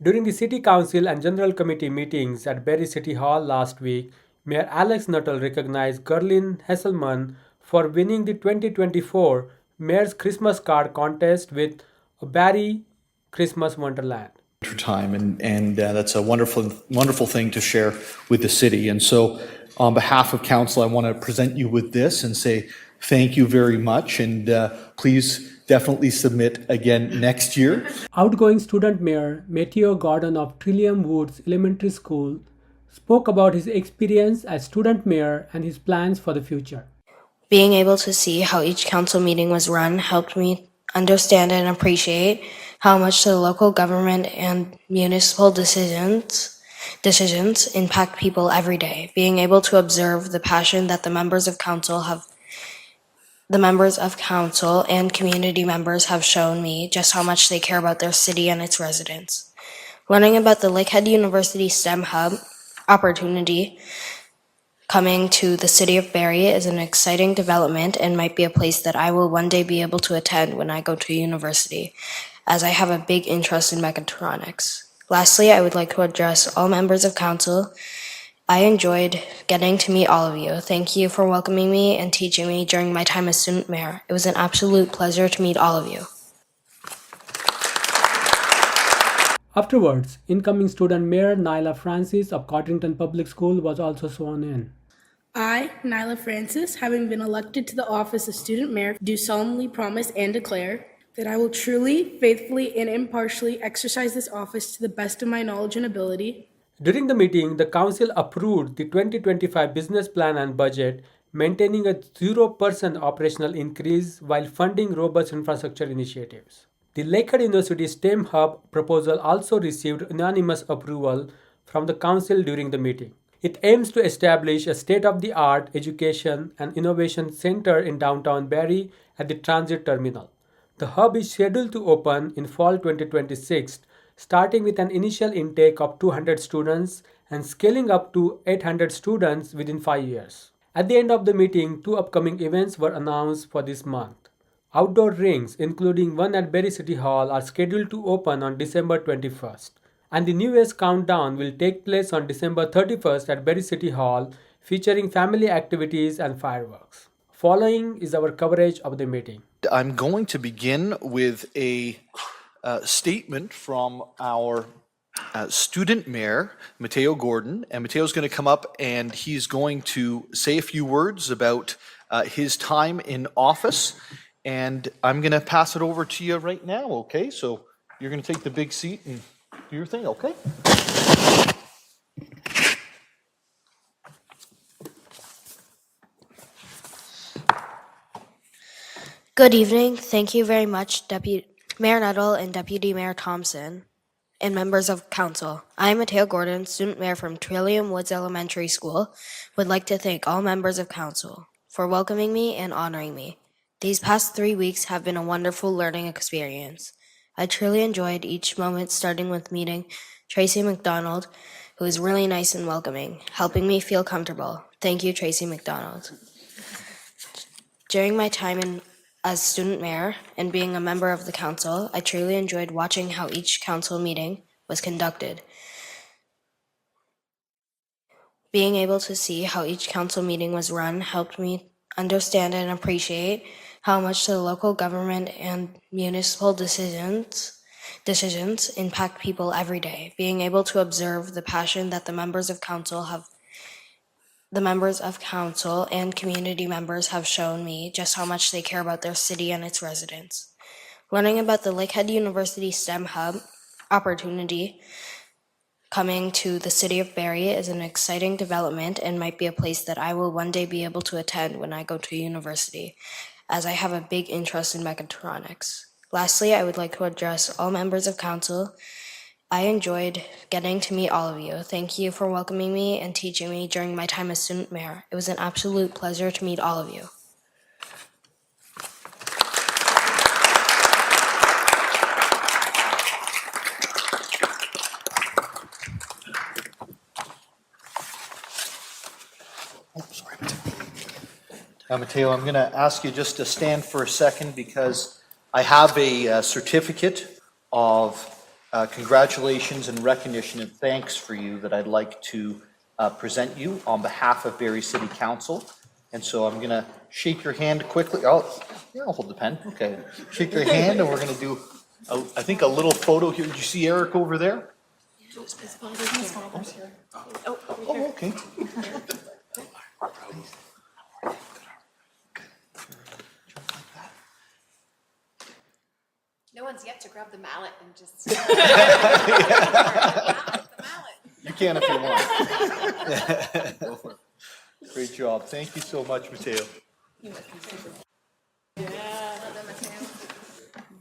During the City Council and General Committee meetings at Barrie City Hall last week, Mayor Alex Nuttall recognized Gerlin Hasselman for winning the 2024 Mayor's Christmas Card Contest with a Barrie Christmas Wonderland. Time, and that's a wonderful thing to share with the city. And so, on behalf of council, I want to present you with this and say thank you very much, and please definitely submit again next year. Outgoing student mayor Mateo Gordon of Trillium Woods Elementary School spoke about his experience as student mayor and his plans for the future. Being able to see how each council meeting was run helped me understand and appreciate how much the local government and municipal decisions impact people every day. Being able to observe the passion that the members of council and community members have shown me just how much they care about their city and its residents. Learning about the Lakehead University STEM Hub opportunity coming to the city of Barrie is an exciting development and might be a place that I will one day be able to attend when I go to university, as I have a big interest in mechatronics. Lastly, I would like to address all members of council. I enjoyed getting to meet all of you. Thank you for welcoming me and teaching me during my time as student mayor. It was an absolute pleasure to meet all of you. Afterwards, incoming student mayor Nyla Francis of Codrington Public School was also sworn in. I, Nyla Francis, having been elected to the office of student mayor, do solemnly promise and declare that I will truly, faithfully, and impartially exercise this office to the best of my knowledge and ability. During the meeting, the council approved the 2025 business plan and budget, maintaining a 0% operational increase while funding robust infrastructure initiatives. The Lakehead University STEM Hub proposal also received unanimous approval from the council during the meeting. It aims to establish a state-of-the-art education and innovation center in downtown Barrie at the transit terminal. The hub is scheduled to open in fall 2026, starting with an initial intake of 200 students and scaling up to 800 students within 5 years. At the end of the meeting, 2 upcoming events were announced for this month. Outdoor rinks, including one at Barrie City Hall, are scheduled to open on December 21st. And the New Year's countdown will take place on December 31st at Barrie City Hall, featuring family activities and fireworks. Following is our coverage of the meeting. I'm going to begin with a statement from our student mayor, Mateo Gordon. And Mateo's going to come up and he's going to say a few words about his time in office. And I'm going to pass it over to you right now, okay? So you're going to take the big seat and do your thing, okay? Good evening. Thank you very much, Mayor Nuttall and Deputy Mayor Thompson, and members of council. I am Mateo Gordon, student mayor from Trillium Woods Elementary School. Would like to thank all members of council for welcoming me and honoring me. These past 3 weeks have been a wonderful learning experience. I truly enjoyed each moment, starting with meeting Tracy McDonald, who is really nice and welcoming, helping me feel comfortable. Thank you, Tracy McDonald. During my time as student mayor and being a member of the council, I truly enjoyed watching how each council meeting was conducted. Being able to see how each council meeting was run helped me understand and appreciate how much the local government and municipal decisions impact people every day. Being able to observe the passion that the members of council and community members have shown me just how much they care about their city and its residents. Learning about the Lakehead University STEM Hub opportunity coming to the city of Barrie is an exciting development and might be a place that I will one day be able to attend when I go to university, as I have a big interest in mechatronics. Lastly, I would like to address all members of council. I enjoyed getting to meet all of you. Thank you for welcoming me and teaching me during my time as student mayor. It was an absolute pleasure to meet all of you. Mateo, I'm going to ask you just to stand for a second because I have a certificate of congratulations and recognition and thanks for you that I'd like to present you on behalf of Barrie City Council. And so I'm going to shake your hand quickly. Oh, yeah, I'll hold the pen. Okay. Shake your hand, and we're going to do, I think, a little photo here. Did you see Eric over there? Oh, okay. No one's yet to grab the mallet and just. The mallet. You can if you want. Great job. Thank you so much, Mateo. Yeah.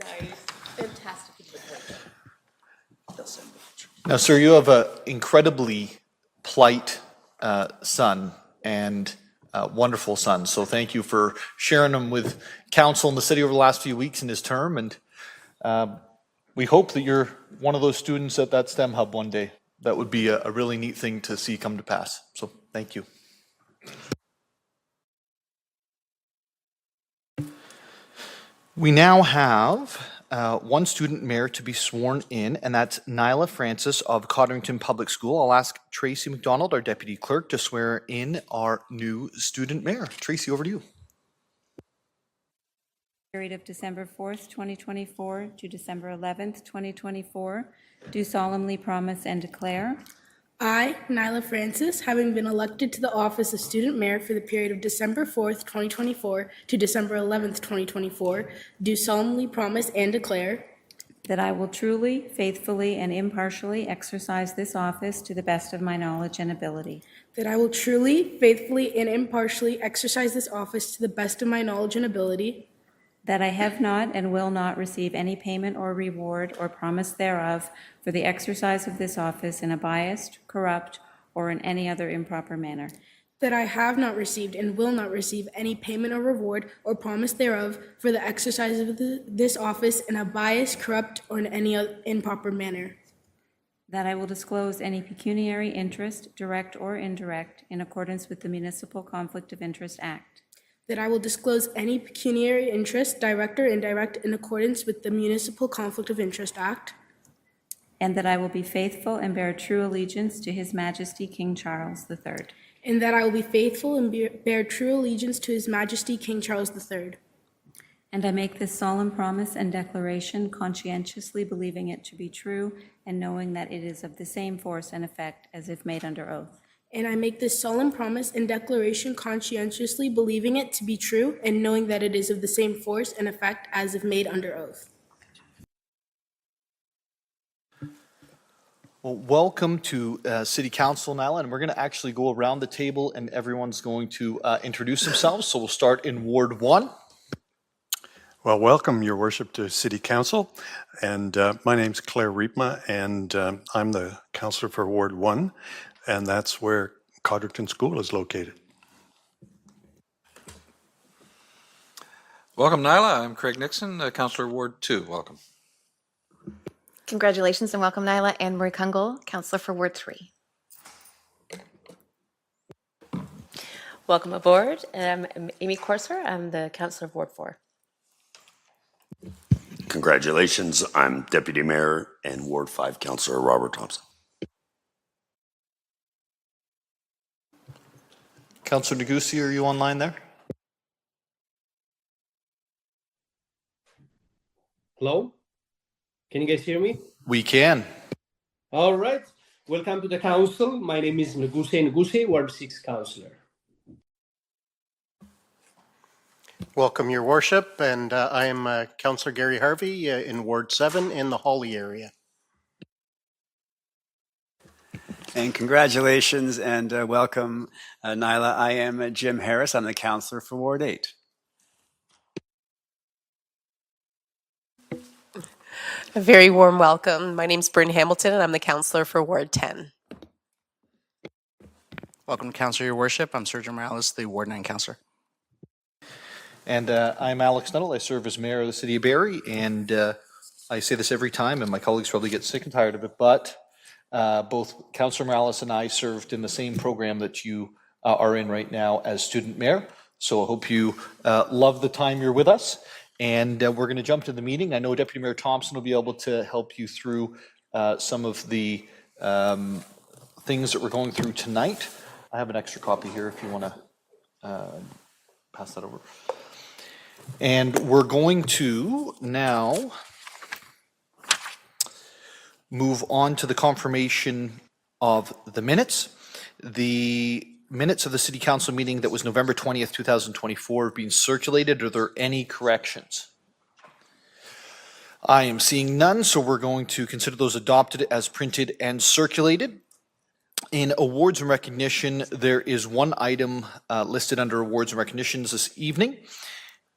Nice. Fantastic. Now, sir, you have an incredibly polite son and wonderful son. So thank you for sharing him with council in the city over the last few weeks in his term. And we hope that you're one of those students at that STEM Hub one day. That would be a really neat thing to see come to pass. So thank you. We now have one student mayor to be sworn in, and that's Nyla Francis of Codrington Public School. I'll ask Tracy McDonald, our deputy clerk, to swear in our new student mayor. Tracy, over to you. Period of December 4th, 2024 to December 11th, 2024, do solemnly promise and declare I, Nyla Francis, having been elected to the office of student mayor for the period of December 4th, 2024 to December 11th, 2024, do solemnly promise and declare that I will truly, faithfully, and impartially exercise this office to the best of my knowledge and ability. that I will truly, faithfully, and impartially exercise this office to the best of my knowledge and ability, That I have not and will not receive any payment or reward or promise thereof for the exercise of this office in a biased, corrupt, or in any other improper manner. that I have not received and will not receive any payment or reward or promise thereof for the exercise of this office in a biased, corrupt, or in any improper manner, That I will disclose any pecuniary interest, direct or indirect, in accordance with the Municipal Conflict of Interest Act. that I will disclose any pecuniary interest, direct or indirect, in accordance with the Municipal Conflict of Interest Act, And that I will be faithful and bear true allegiance to His Majesty King Charles III. and that I will be faithful and bear true allegiance to His Majesty King Charles III. And I make this solemn promise and declaration conscientiously believing it to be true and knowing that it is of the same force and effect as if made under oath. And I make this solemn promise and declaration conscientiously believing it to be true and knowing that it is of the same force and effect as if made under oath. Well, welcome to City Council, Nyla, and we're going to actually go around the table and everyone's going to introduce themselves. So we'll start in Ward 1. Well, welcome, Your Worship, to City Council. And my name's Claire Riepma, and I'm the councillor for Ward 1, and that's where Codrington School is located. Welcome, Nyla. I'm Craig Nixon, Councillor Ward 2. Welcome. Congratulations and welcome, Nyla. Anne Marie Kungle, Councillor for Ward 3. Welcome aboard. I'm Amy Corser. I'm the Councillor of Ward 4. Congratulations. I'm Deputy Mayor and Ward 5 Councillor Robert Thompson. Councillor Negussi, are you online there? Hello? Can you guys hear me? We can. All right. Welcome to the council. My name is Negussi, Ward 6 Councillor. Welcome, Your Worship, and I am Councillor Gary Harvey in Ward 7 in the Hawley area. And congratulations and welcome, Nyla. I am Jim Harris. I'm the Councillor for Ward 8. A very warm welcome. My name's Bryn Hamilton, and I'm the Councillor for Ward 10. Welcome to Council, Your Worship. I'm Sergio Morales, the Ward 9 Councillor. And I'm Alex Nuttall. I serve as mayor of the city of Barrie, and I say this every time, and my colleagues probably get sick and tired of it, but both Councillor Morales and I served in the same program that you are in right now as student mayor. So I hope you love the time you're with us. And we're going to jump to the meeting. I know Deputy Mayor Thompson will be able to help you through some of the things that we're going through tonight. I have an extra copy here if you want to pass that over. And we're going to now move on to the confirmation of the minutes. The minutes of the City Council meeting that was November 20th, 2024 have been circulated. Are there any corrections? I am seeing none, so we're going to consider those adopted as printed and circulated. In awards and recognition, there is one item listed under awards and recognitions this evening,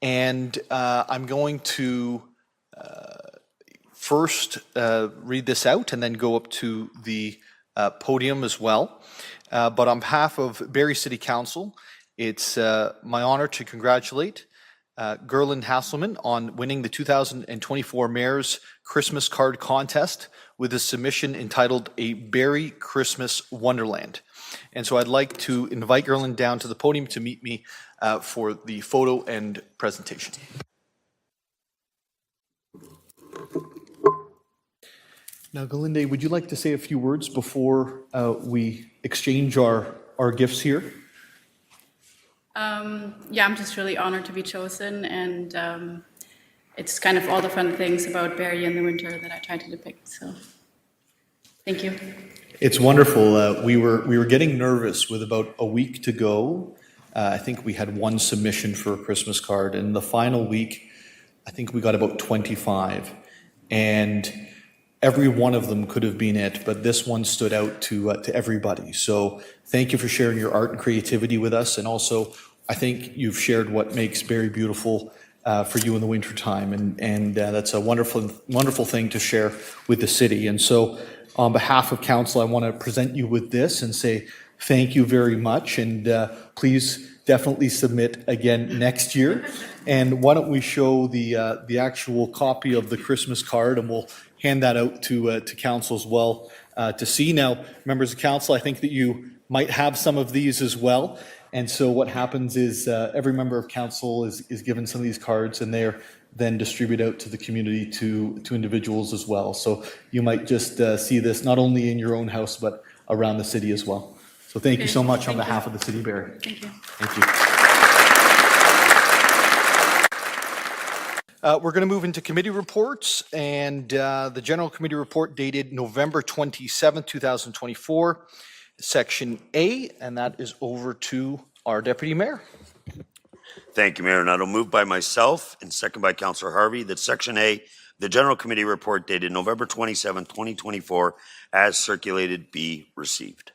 and I'm going to first read this out and then go up to the podium as well. But on behalf of Barrie City Council, it's my honor to congratulate Gerlin Hasselman on winning the 2024 Mayor's Christmas Card Contest with a submission entitled A Barrie Christmas Wonderland. And so I'd like to invite Gerlin down to the podium to meet me for the photo and presentation. Now, Galinde, would you like to say a few words before we exchange our gifts here? Yeah, I'm just really honored to be chosen, and it's kind of all the fun things about Barrie in the winter that I try to depict. So, thank you. It's wonderful. We were getting nervous with about a week to go. I think we had one submission for a Christmas card, and the final week, I think we got about 25, and every one of them could have been it, but this one stood out to everybody. So thank you for sharing your art and creativity with us, and also I think you've shared what makes Barrie beautiful for you in the wintertime, and that's a wonderful thing to share with the city. And so on behalf of council, I want to present you with this and say thank you very much, and please definitely submit again next year. And why don't we show the actual copy of the Christmas card, and we'll hand that out to council as well to see. Now, members of council, I think that you might have some of these as well. And so what happens is every member of council is given some of these cards, and they're then distributed out to the community to individuals as well. So you might just see this not only in your own house, but around the city as well. So thank you so much on behalf of the City of Barrie. Thank you. Thank you. We're going to move into committee reports, and the general committee report dated November 27th, 2024, Section A, and that is over to our Deputy Mayor. Thank you, Mayor Nuttall. Moved by myself and second by Councillor Harvey that Section A, the general committee report dated November 27, 2024, as circulated, be received.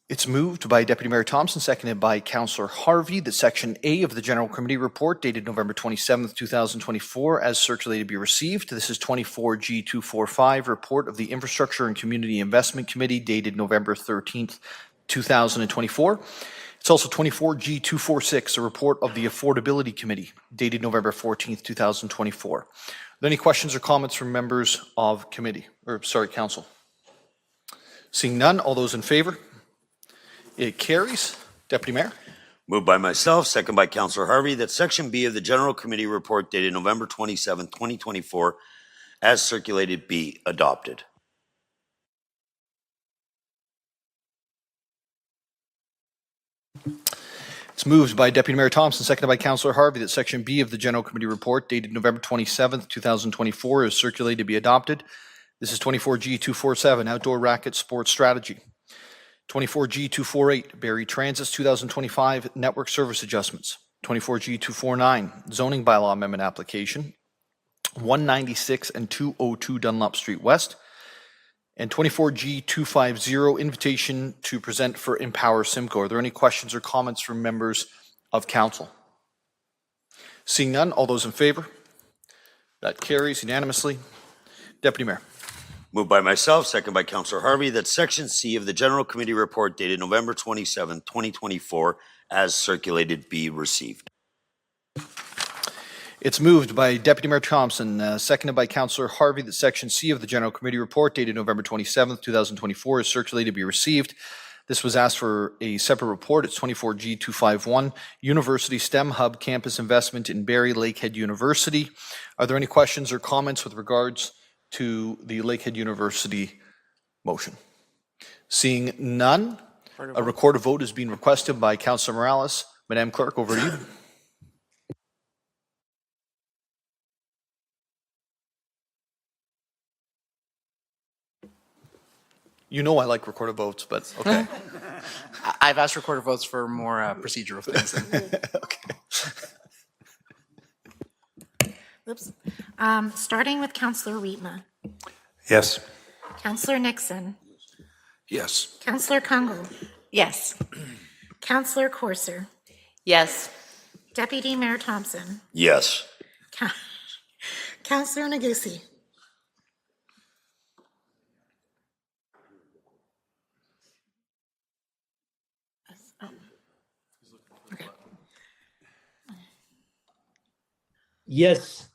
It's moved by Deputy Mayor Thompson, seconded by Councillor Harvey, that Section A of the General Committee Report dated November 27th, 2024, as circulated, be received. This is 24G245, Report of the Infrastructure and Community Investment Committee dated November 13th, 2024. It's also 24G246, a report of the Affordability Committee dated November 14th, 2024. Are there any questions or comments from members of council? Seeing none, all those in favor? It carries. Deputy Mayor. Moved by myself, second by Councillor Harvey, that Section B of the General Committee Report dated November 27, 2024, as circulated, be adopted. It's moved by Deputy Mayor Thompson, seconded by Councillor Harvey, that Section B of the General Committee Report dated November 27th, 2024, is circulated to be adopted. This is 24G247, Outdoor Racket Sports Strategy. 24G248, Barrie Transit's 2025 Network Service Adjustments. 24G249, Zoning Bylaw Amendment Application. 196 and 202 Dunlop Street West. And 24G250, Invitation to present for Empower Simcoe. Are there any questions or comments from members of council? Seeing none, all those in favor? That carries unanimously. Deputy Mayor. Moved by myself, second by Councillor Harvey, that Section C of the General Committee Report dated November 27, 2024, as circulated, be received. It's moved by Deputy Mayor Thompson, seconded by Councillor Harvey, that Section C of the General Committee Report dated November 27, 2024, is circulated to be received. This was asked for a separate report. It's 24G251, University STEM Hub Campus Investment in Barrie Lakehead University. Are there any questions or comments with regards to the Lakehead University motion? Seeing none, a recorded vote is being requested by Councillor Morales. Madam Clerk, over to you. You know I like recorded votes, but okay. I've asked recorded votes for more procedural things. Okay. Oops. Starting with Councillor Riepma. Yes. Councillor Nixon. Yes. Councillor Kungle. Yes. Councillor Corser. Yes. Deputy Mayor Thompson. Yes. Councillor Negussi. Yes.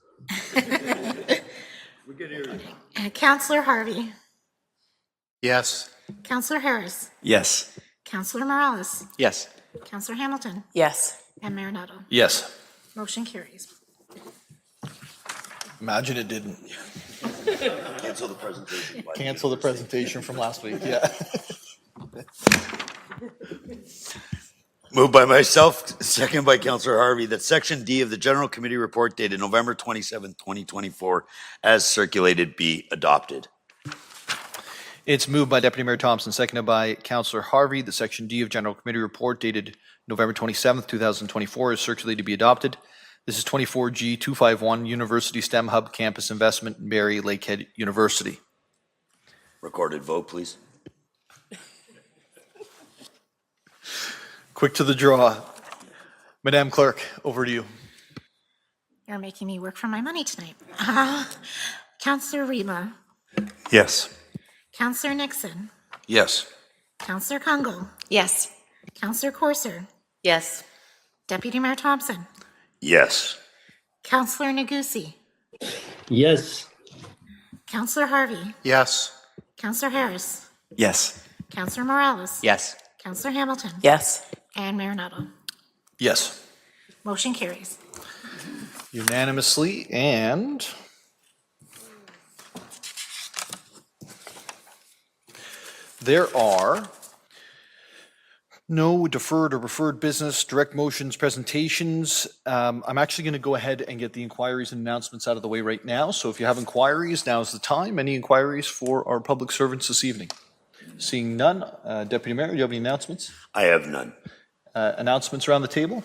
Councillor Harvey. Yes. Councillor Harris. Yes. Councillor Morales. Yes. Councillor Hamilton. Yes. And Mayor Nuttall. Yes. Motion carries. Imagine it didn't. Cancel the presentation. Cancel the presentation from last week, yeah. Moved by myself, second by Councillor Harvey, that Section D of the General Committee Report dated November 27, 2024, as circulated, be adopted. It's moved by Deputy Mayor Thompson, seconded by Councillor Harvey, that Section D of General Committee Report dated November 27, 2024, is circulated to be adopted. This is 24G251, University STEM Hub Campus Investment in Barrie Lakehead University. Recorded vote, please. Quick to the draw. Madam Clerk, over to you. You're making me work for my money tonight. Councillor Riepma. Yes. Councillor Nixon. Yes. Councillor Kungle. Yes. Councillor Corser. Yes. Deputy Mayor Thompson. Yes. Councillor Negussi. Yes. Councillor Harvey. Yes. Councillor Harris. Yes. Councillor Morales. Yes. Councillor Hamilton. Yes. And Mayor Nuttall. Yes. Motion carries. Unanimously, and there are no deferred or referred business, direct motions, presentations. I'm actually going to go ahead and get the inquiries and announcements out of the way right now. So if you have inquiries, now's the time. Any inquiries for our public servants this evening? Seeing none, Deputy Mayor, do you have any announcements? I have none. Announcements around the table?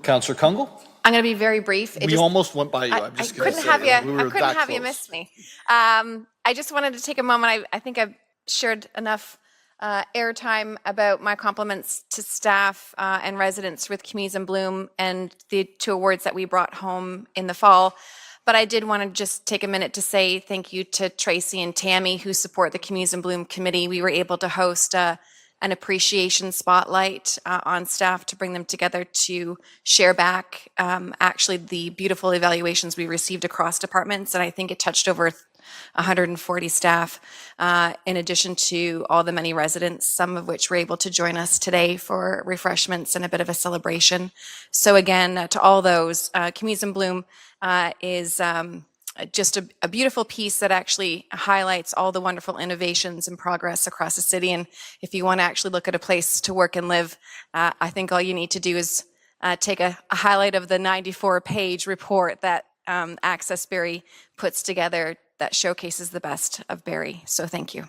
Councillor Kungle? I'm going to be very brief. We almost went by you. I'm I just going to couldn't say. have you. We were I couldn't that have you close. miss me. I just wanted to take a moment. I think I've shared enough airtime about my compliments to staff and residents with Communities in Bloom and the 2 awards that we brought home in the fall. But I did want to just take a minute to say thank you to Tracy and Tammy, who support the Communities in Bloom committee. We were able to host an appreciation spotlight on staff to bring them together to share back actually the beautiful evaluations we received across departments. And I think it touched over 140 staff, in addition to all the many residents, some of which were able to join us today for refreshments and a bit of a celebration. So again, to all those, Communities in Bloom is just a beautiful piece that actually highlights all the wonderful innovations and progress across the city. And if you want to actually look at a place to work and live, I think all you need to do is take a highlight of the 94-page report that Access Barrie puts together that showcases the best of Barrie. So thank you.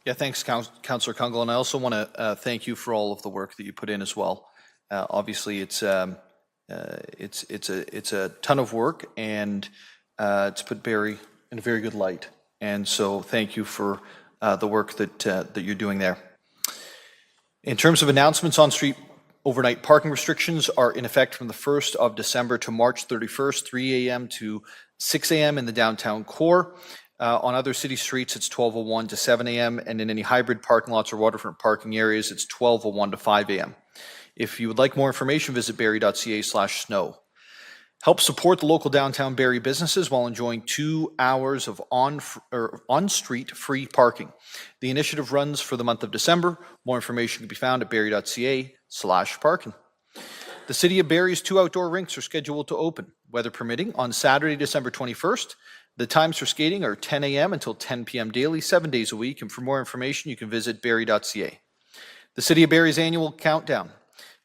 Yeah, thanks, Councillor Kungle. And I also want to thank you for all of the work that you put in as well. Obviously, it's a ton of work, and it's put Barrie in a very good light. And so thank you for the work that you're doing there. In terms of announcements, on-street overnight parking restrictions are in effect from the 1st of December to March 31st, 3 a.m. to 6 a.m. in the downtown core. On other city streets, it's 12:01 to 7 a.m. And in any hybrid parking lots or waterfront parking areas, it's 12:01 to 5 a.m. If you would like more information, visit barrie.ca/snow. Help support the local downtown Barrie businesses while enjoying 2 hours of on-street free parking. The initiative runs for the month of December. More information can be found at barrie.ca/parking. The City of Barrie's 2 outdoor rinks are scheduled to open, weather permitting, on Saturday, December 21st. The times for skating are 10 a.m. until 10 p.m. daily, 7 days a week. And for more information, you can visit barrie.ca. The City of Barrie's annual countdown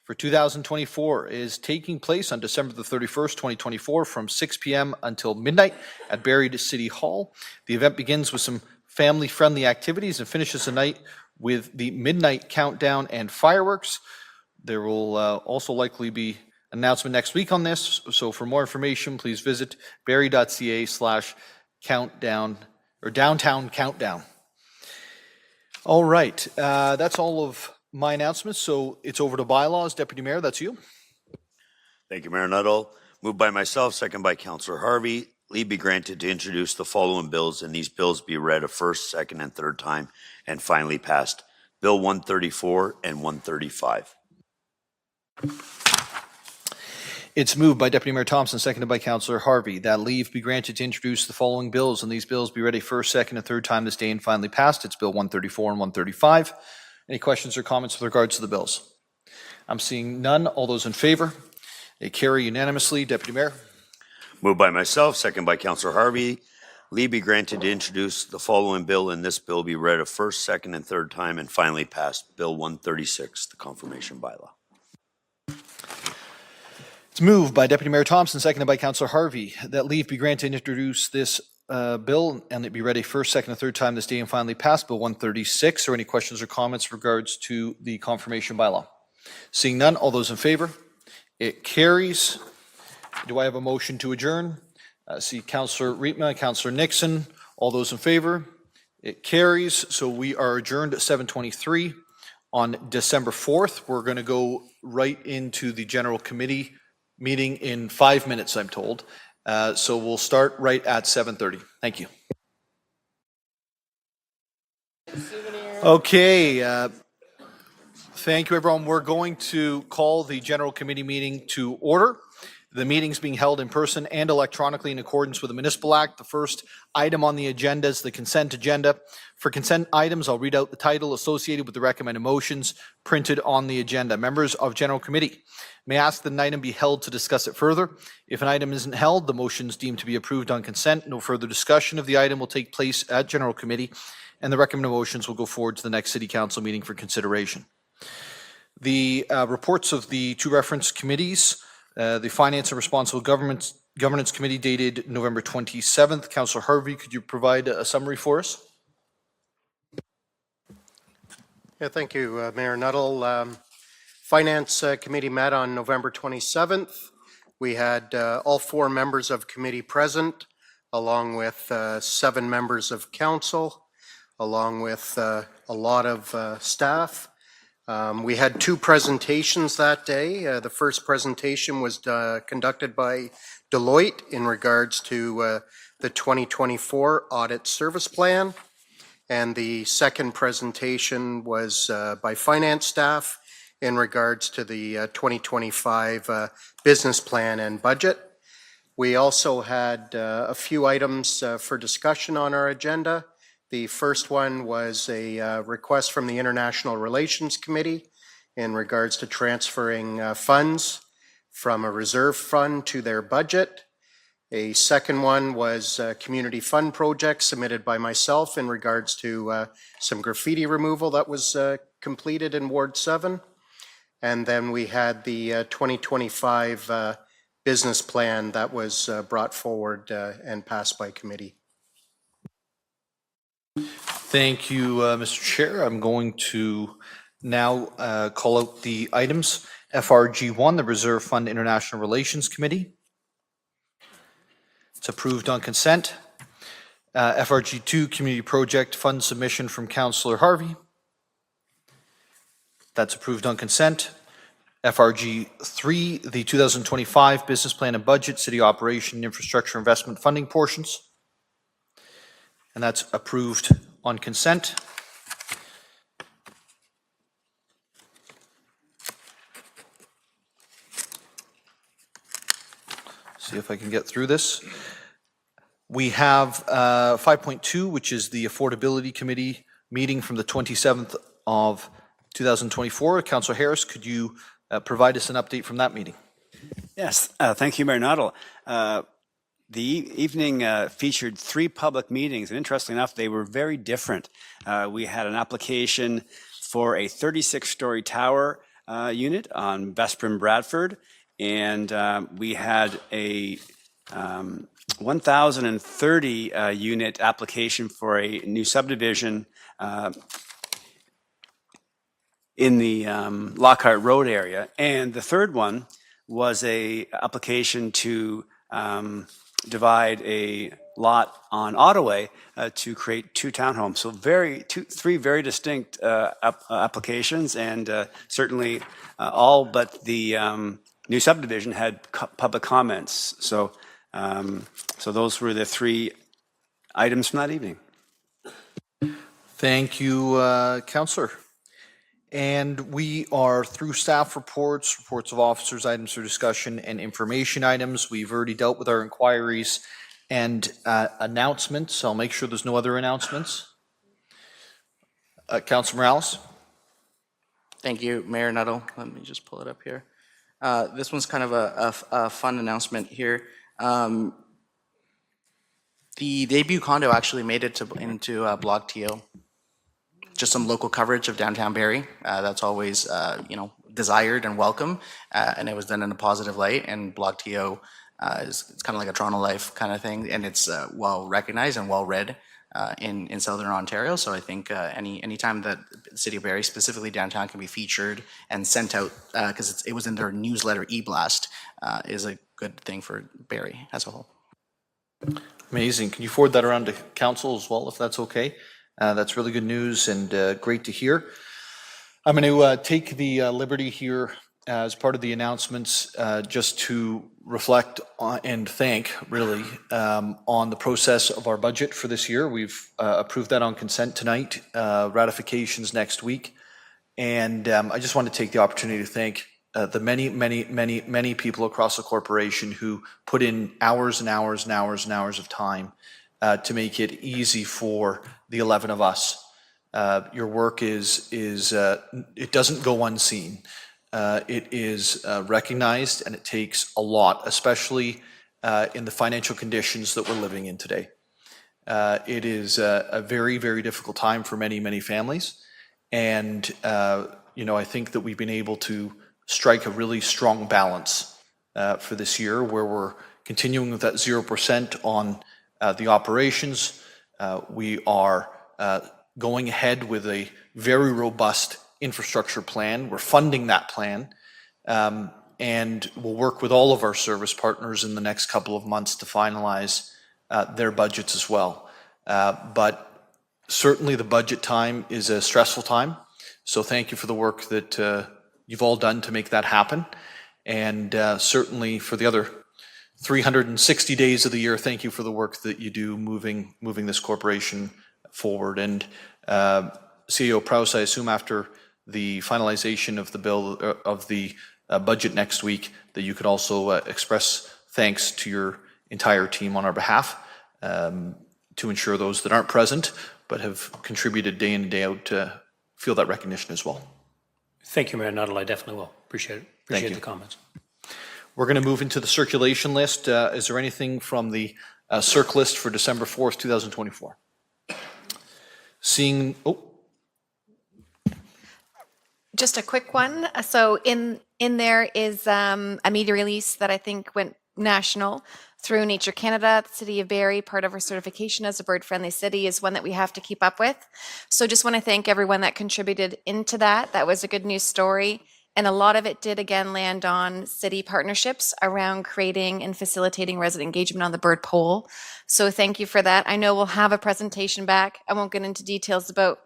for 2024 is taking place on December the 31st, 2024 from 6 p.m. until midnight at Barrie City Hall. The event begins with some family-friendly activities and finishes the night with the midnight countdown and fireworks. There will also likely be an announcement next week on this. So for more information, please visit barrie.ca/countdown or downtown countdown. All right, that's all of my announcements. So it's over to bylaws. Deputy Mayor, that's you. Thank you, Mayor Nuttall. Moved by myself, second by Councillor Harvey. Leave be granted to introduce the following bills, and these bills be read a first, second, and third time, and finally passed. Bill 134 and 135. It's moved by Deputy Mayor Thompson, seconded by Councillor Harvey, that leave be granted to introduce the following bills, and these bills be read a first, second, and third time this day and finally passed. It's Bill 134 and 135. Any questions or comments with regards to the bills? I'm seeing none. All those in favor? They carry unanimously. Deputy Mayor. Moved by myself, second by Councillor Harvey. Leave be granted to introduce the following bill, and this bill be read a first, second, and third time and finally passed. Bill 136, the confirmation bylaw. It's moved by Deputy Mayor Thompson, seconded by Councillor Harvey, that leave be granted to introduce this bill and it be read a first, second, and third time this day and finally passed. Bill 136. Are any questions or comments with regards to the confirmation bylaw? Seeing none, all those in favor? It carries. Do I have a motion to adjourn? See Councillor Riepma, Councillor Nixon. All those in favor? It carries. So we are adjourned at 7:23 on December 4th. We're going to go right into the General Committee meeting in 5 minutes, I'm told. So we'll start right at 7:30. Thank you. Okay. Thank you, everyone. We're going to call the General Committee meeting to order. The meeting's being held in person and electronically in accordance with the Municipal Act. The first item on the agenda is the consent agenda. For consent items, I'll read out the title associated with the recommended motions printed on the agenda. Members of General Committee may ask that an item be held to discuss it further. If an item isn't held, the motion is deemed to be approved on consent. No further discussion of the item will take place at General Committee, and the recommended motions will go forward to the next City Council meeting for consideration. The reports of the two reference committees, the Finance and Responsible Governance Committee dated November 27th. Councillor Harvey, could you provide a summary for us? Yeah, thank you, Mayor Nuttall. Finance Committee met on November 27th. We had all 4 members of committee present, along with 7 members of council, along with a lot of staff. We had 2 presentations that day. The first presentation was conducted by Deloitte in regards to the 2024 audit service plan. And the second presentation was by finance staff in regards to the 2025 business plan and budget. We also had a few items for discussion on our agenda. The first one was a request from the International Relations Committee in regards to transferring funds from a reserve fund to their budget. A second one was a community fund project submitted by myself in regards to some graffiti removal that was completed in Ward 7. And then we had the 2025 business plan that was brought forward and passed by committee. Thank you, Mr. Chair. I'm going to now call out the items. FRG1, the Reserve Fund International Relations Committee. It's approved on consent. FRG2, Community Project Fund Submission from Councillor Harvey. That's approved on consent. FRG3, the 2025 Business Plan and Budget, City Operation, Infrastructure Investment Funding portions. And that's approved on consent. see if I can get through this. We have 5.2, which is the Affordability Committee meeting from the 27th of 2024. Councillor Harris, could you provide us an update from that meeting? Yes, thank you, Mayor Nuttall. The evening featured 3 public meetings, and interestingly enough, they were very different. We had an application for a 36-story tower unit on Vesprin Bradford, and we had a 1,030 unit application for a new subdivision in the Lockhart Road area. And the third one was a application to divide a lot on Ottaway to create 2 townhomes. So 3 very distinct applications, and certainly all but the new subdivision had public comments. So those were the 3 items from that evening. Thank you, Councillor. And we are through staff reports, reports of officers, items for discussion, and information items. We've already dealt with our inquiries and announcements. I'll make sure there's no other announcements. Councillor Morales. Thank you, Mayor Nuttall. Let me just pull it up here. This one's kind of a fun announcement here. The debut condo actually made it into Blog TO. Just some local coverage of downtown Barrie. That's always, desired and welcome, and it was done in a positive light. And Blog TO it's kind of like a Toronto Life kind of thing, and it's well recognized and well read in Southern Ontario. So I think any time that the City of Barrie, specifically downtown, can be featured and sent out because it was in their newsletter e-blast is a good thing for Barrie as a whole. Amazing. Can you forward that around to council as well, if that's okay? That's really good news and great to hear. I'm going to take the liberty here as part of the announcements just to reflect on and thank, really, on the process of our budget for this year. We've approved that on consent tonight, ratifications next week. And I just want to take the opportunity to thank the many people across the corporation who put in hours and hours and hours and hours of time to make it easy for the 11 of us. Your work is it doesn't go unseen. It is recognized, and it takes a lot, especially in the financial conditions that we're living in today. It is a very, very difficult time for many families, and I think that we've been able to strike a really strong balance for this year, where we're continuing with that 0% on the operations. We are going ahead with a very robust infrastructure plan. We're funding that plan, and we'll work with all of our service partners in the next couple of months to finalize their budgets as well. But certainly the budget time is a stressful time, so thank you for the work that you've all done to make that happen, and certainly for the other 360 days of the year, thank you for the work that you do moving this corporation forward. And CEO Prowse, I assume after the finalization of the bill of the budget next week, that you could also express thanks to your entire team on our behalf to ensure those that aren't present but have contributed day in and day out to feel that recognition as well. Thank you, Mayor Nuttall. I definitely will. Appreciate it. Appreciate the comments. We're going to move into the circulation list. Is there anything from the circ list for December 4th, 2024? Seeing, Just a quick one. So in there is a media release that I think went national through Nature Canada. The City of Barrie, part of our certification as a bird-friendly city, is one that we have to keep up with. So just want to thank everyone that contributed into that. That was a good news story. And a lot of it did, again, land on city partnerships around creating and facilitating resident engagement on the bird poll. So thank you for that. I know we'll have a presentation back. I won't get into details about,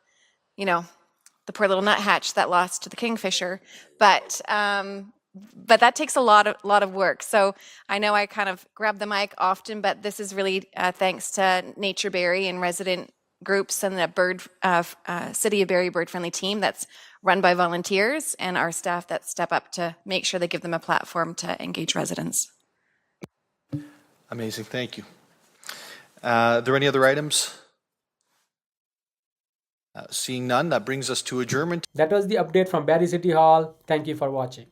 the poor little nuthatch that lost to the kingfisher, but that takes a lot of work. So I know I kind of grab the mic often, but this is really thanks to Nature Barrie and resident groups and the City of Barrie bird-friendly team that's run by volunteers and our staff that step up to make sure they give them a platform to engage residents. Amazing, thank you. Are there any other items? Seeing none, that brings us to adjournment. That was the update from Barrie City Hall. Thank you for watching.